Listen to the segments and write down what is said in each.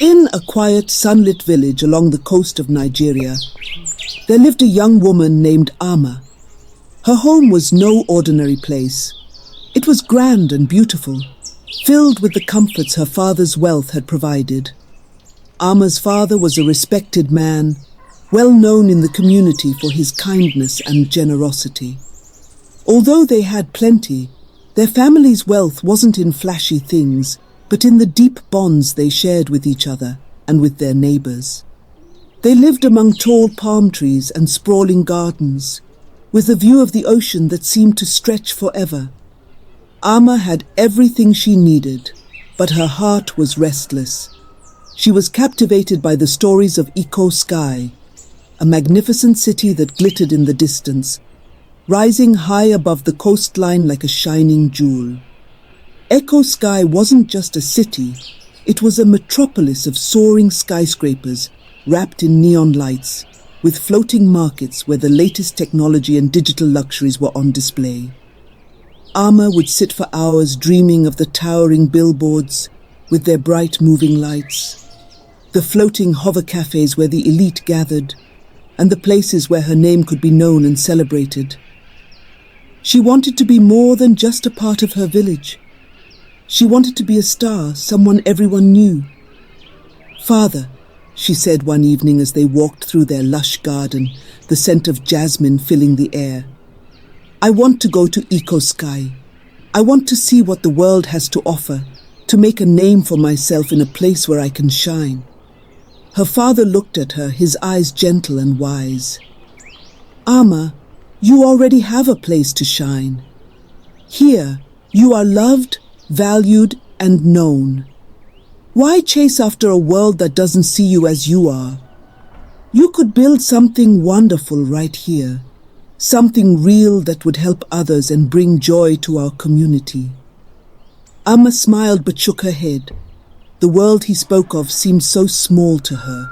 In a quiet, sunlit village along the coast of Nigeria, there lived a young woman named Ama. Her home was no ordinary place. It was grand and beautiful, filled with the comforts her father's wealth had provided. Ama's father was a respected man, well known in the community for his kindness and generosity. Although they had plenty, their family's wealth wasn't in flashy things, but in the deep bonds they shared with each other and with their neighbors. They lived among tall palm trees and sprawling gardens, with a view of the ocean that seemed to stretch forever. Ama had everything she needed, but her heart was restless. She was captivated by the stories of Eko Skye, a magnificent city that glittered in the distance, rising high above the coastline like a shining jewel. Eko Skye wasn't just a city, it was a metropolis of soaring skyscrapers wrapped in neon lights, with floating markets where the latest technology and digital luxuries were on display. Ama would sit for hours dreaming of the towering billboards with their bright moving lights, the floating hover cafes where the elite gathered, and the places where her name could be known and celebrated. She wanted to be more than just a part of her village. She wanted to be a star, someone everyone knew. "Father," she said one evening as they walked through their lush garden, the scent of jasmine filling the air, "I want to go to Eko Skye. I want to see what the world has to offer, to make a name for myself in a place where I can shine." Her father looked at her, his eyes gentle and wise. "Ama, you already have a place to shine. Here, you are loved, valued, and known. Why chase after a world that doesn't see you as you are? You could build something wonderful right here. Something real that would help others and bring joy to our community." Ama smiled but shook her head. The world he spoke of seemed so small to her.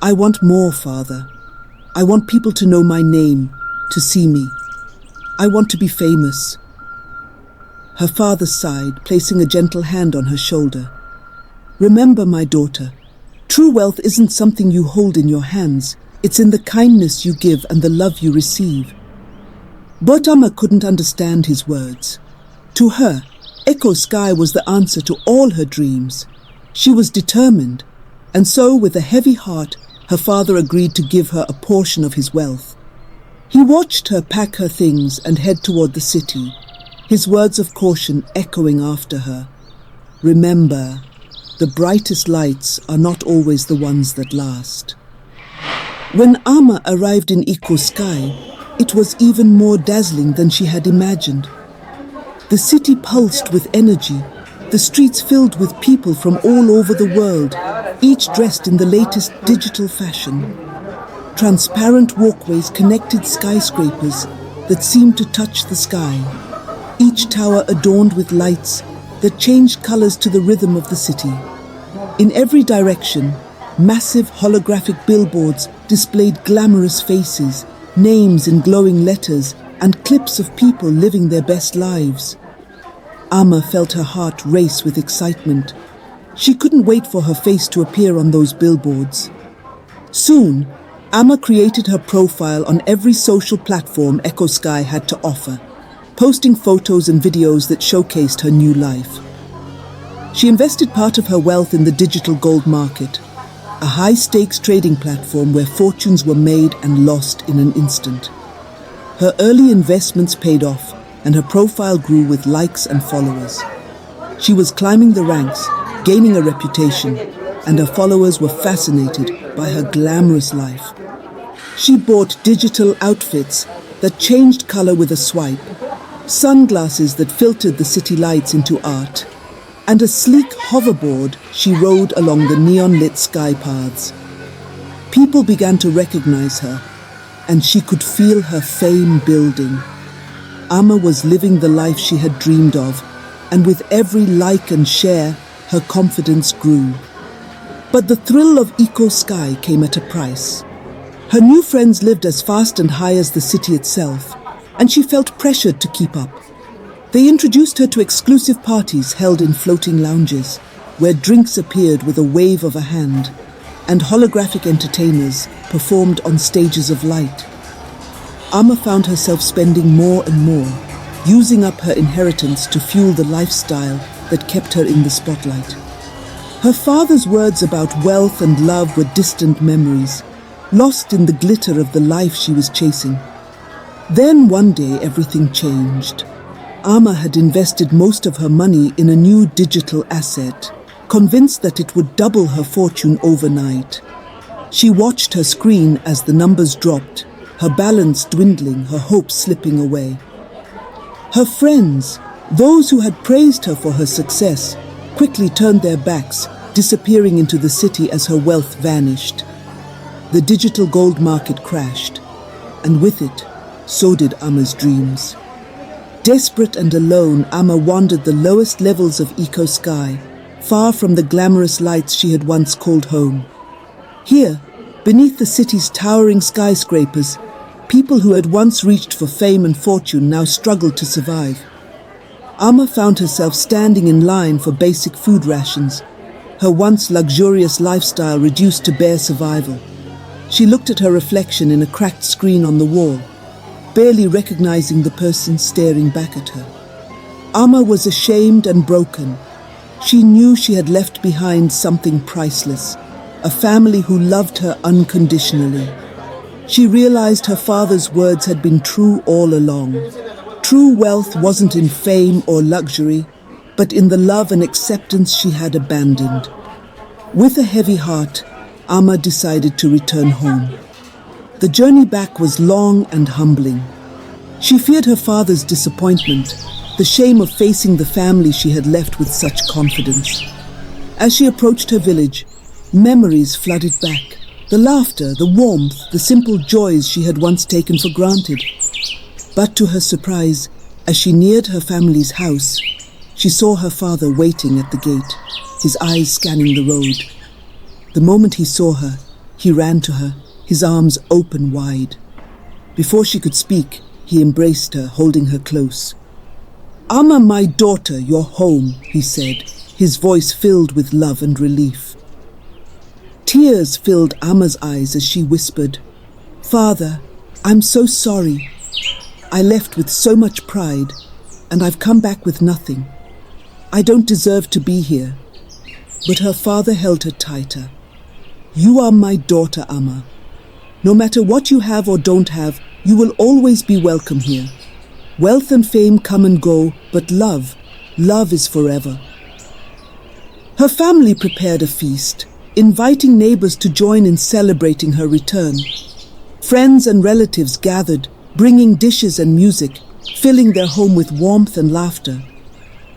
"I want more, Father. I want people to know my name, to see me. I want to be famous." Her father sighed, placing a gentle hand on her shoulder. "Remember, my daughter, true wealth isn't something you hold in your hands. It's in the kindness you give and the love you receive." But Ama couldn't understand his words. To her, Eko Skye was the answer to all her dreams. She was determined, and so with a heavy heart, her father agreed to give her a portion of his wealth. He watched her pack her things and head toward the city, his words of caution echoing after her. "Remember, the brightest lights are not always the ones that last." When Ama arrived in Eko Skye, it was even more dazzling than she had imagined. The city pulsed with energy, the streets filled with people from all over the world, each dressed in the latest digital fashion. Transparent walkways connected skyscrapers that seemed to touch the sky, each tower adorned with lights that changed colors to the rhythm of the city. In every direction, massive holographic billboards displayed glamorous faces, names in glowing letters, and clips of people living their best lives. Ama felt her heart race with excitement. She couldn't wait for her face to appear on those billboards. Soon, Ama created her profile on every social platform Eko Skye had to offer, posting photos and videos that showcased her new life. She invested part of her wealth in the digital gold market, a high-stakes trading platform where fortunes were made and lost in an instant. Her early investments paid off, and her profile grew with likes and followers. She was climbing the ranks, gaining a reputation, and her followers were fascinated by her glamorous life. She bought digital outfits that changed color with a swipe, sunglasses that filtered the city lights into art, and a sleek hoverboard she rode along the neon-lit sky paths. People began to recognize her, and she could feel her fame building. Ama was living the life she had dreamed of, and with every like and share, her confidence grew. But the thrill of Eko Skye came at a price. Her new friends lived as fast and high as the city itself, and she felt pressured to keep up. They introduced her to exclusive parties held in floating lounges, where drinks appeared with a wave of a hand, and holographic entertainers performed on stages of light. Amma found herself spending more and more, using up her inheritance to fuel the lifestyle that kept her in the spotlight. Her father's words about wealth and love were distant memories, lost in the glitter of the life she was chasing. Then one day everything changed. Amma had invested most of her money in a new digital asset, convinced that it would double her fortune overnight. She watched her screen as the numbers dropped, her balance dwindling, her hopes slipping away. Her friends, those who had praised her for her success, quickly turned their backs, disappearing into the city as her wealth vanished. The digital gold market crashed, and with it, so did Amma's dreams. Desperate and alone, Amma wandered the lowest levels of Eko Skye, far from the glamorous lights she had once called home. Here, beneath the city's towering skyscrapers, people who had once reached for fame and fortune now struggled to survive. Amma found herself standing in line for basic food rations, her once luxurious lifestyle reduced to bare survival. She looked at her reflection in a cracked screen on the wall, barely recognizing the person staring back at her. Amma was ashamed and broken. She knew she had left behind something priceless, a family who loved her unconditionally. She realized her father's words had been true all along. True wealth wasn't in fame or luxury, but in the love and acceptance she had abandoned. With a heavy heart, Amma decided to return home. The journey back was long and humbling. She feared her father's disappointment, the shame of facing the family she had left with such confidence. As she approached her village, memories flooded back. The laughter, the warmth, the simple joys she had once taken for granted. But to her surprise, as she neared her family's house, she saw her father waiting at the gate, his eyes scanning the road. The moment he saw her, he ran to her, his arms open wide. Before she could speak, he embraced her, holding her close. "Amma, my daughter, you're home," he said, his voice filled with love and relief. Tears filled Amma's eyes as she whispered, "Father, I'm so sorry. I left with so much pride, and I've come back with nothing. I don't deserve to be here." But her father held her tighter. "You are my daughter, Amma. No matter what you have or don't have, you will always be welcome here. Wealth and fame come and go, but love is forever." Her family prepared a feast, inviting neighbors to join in celebrating her return. Friends and relatives gathered, bringing dishes and music, filling their home with warmth and laughter.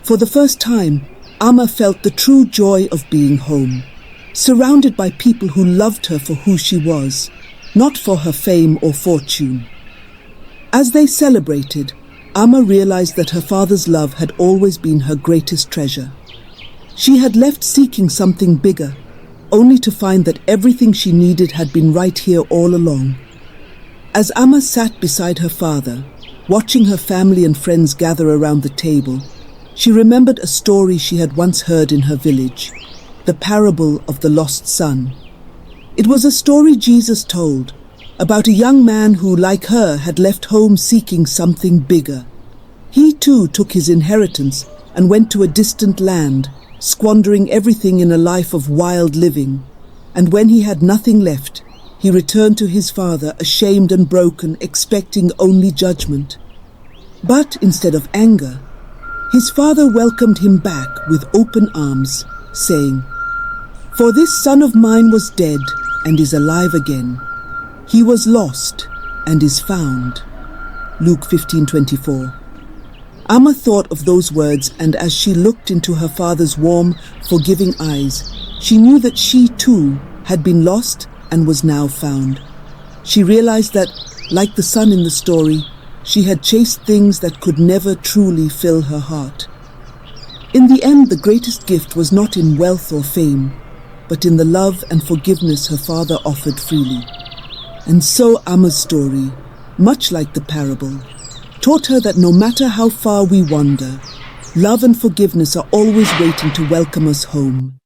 For the first time, Amma felt the true joy of being home, surrounded by people who loved her for who she was, not for her fame or fortune. As they celebrated, Amma realized that her father's love had always been her greatest treasure. She had left seeking something bigger, only to find that everything she needed had been right here all along. As Amma sat beside her father, watching her family and friends gather around the table, she remembered a story she had once heard in her village, the parable of the lost son. It was a story Jesus told, about a young man who, like her, had left home seeking something bigger. He too took his inheritance and went to a distant land, squandering everything in a life of wild living. And when he had nothing left, he returned to his father, ashamed and broken, expecting only judgment. But instead of anger, his father welcomed him back with open arms, saying, "For this son of mine was dead and is alive again. He was lost and is found." Luke 15:24. Amma thought of those words, and as she looked into her father's warm, forgiving eyes, she knew that she too had been lost and was now found. She realized that, like the son in the story, she had chased things that could never truly fill her heart. In the end, the greatest gift was not in wealth or fame, but in the love and forgiveness her father offered freely. And so Amma's story, much like the parable, taught her that no matter how far we wander, Love and forgiveness are always waiting to welcome us home.